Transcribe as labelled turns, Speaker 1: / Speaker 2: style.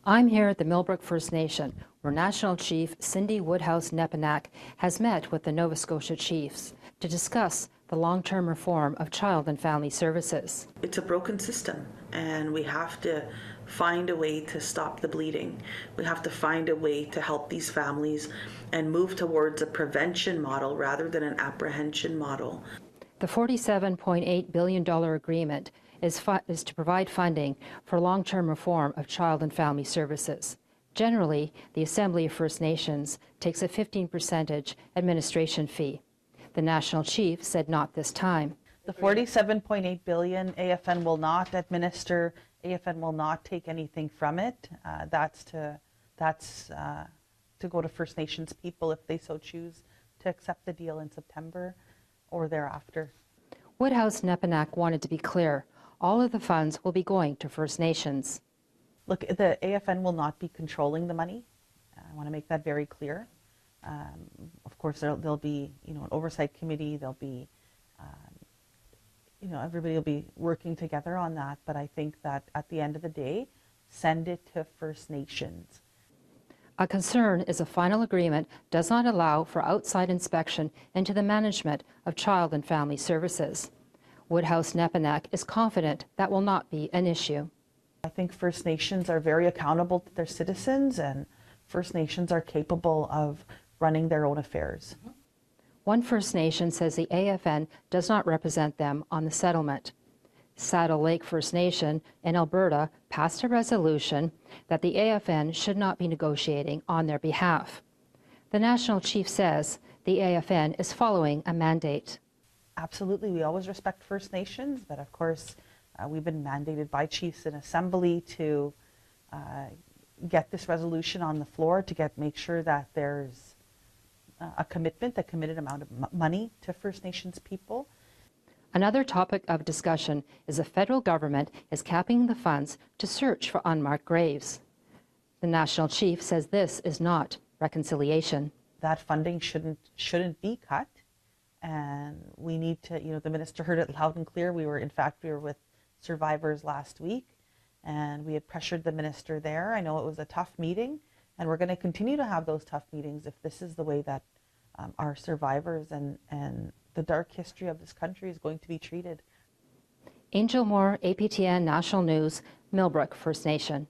Speaker 1: I'm here at the Millbrook First Nation, where National Chief Cindy Woodhouse Nepinak has met with the Nova Scotia chiefs to discuss the long-term reform of child and family services.
Speaker 2: It's a broken system, and we have to find a way to stop the bleeding. We have to find a way to help these families and move towards a prevention model rather than an apprehension model.
Speaker 1: The $47.8 billion agreement is to provide funding for long-term reform of child and family services. Generally, the Assembly of First Nations takes a 15% administration fee. The National Chief said not this time.
Speaker 3: The $47.8 billion, AFN will not administer, AFN will not take anything from it. That's to go to First Nations people if they so choose to accept the deal in September or thereafter.
Speaker 1: Woodhouse Nepinak wanted to be clear. All of the funds will be going to First Nations.
Speaker 3: Look, the AFN will not be controlling the money. I want to make that very clear. Of course, there'll be, an oversight committee. There'll be, everybody will be working together on that. But I think that at the end of the day, send it to First Nations.
Speaker 1: A concern is a final agreement does not allow for outside inspection into the management of child and family services. Woodhouse Nepinak is confident that will not be an issue.
Speaker 3: I think First Nations are very accountable to their citizens, and First Nations are capable of running their own affairs.
Speaker 1: One First Nation says the AFN does not represent them on the settlement. Saddle Lake First Nation in Alberta passed a resolution that the AFN should not be negotiating on their behalf. The National Chief says the AFN is following a mandate.
Speaker 3: Absolutely, we always respect First Nations, but of course we've been mandated by chiefs in assembly to get this resolution on the floor to make sure that there's a committed amount of money to First Nations people.
Speaker 1: Another topic of discussion is the federal government is capping the funds to search for unmarked graves. The National Chief says this is not reconciliation.
Speaker 3: That funding shouldn't be cut, and we need to, the minister heard it loud and clear. We were with survivors last week, and we had pressured the minister there. I know it was a tough meeting, and we're going to continue to have those tough meetings if this is the way that our survivors and the dark history of this country is going to be treated.
Speaker 1: Angel Moore, APTN National News, Millbrook First Nation.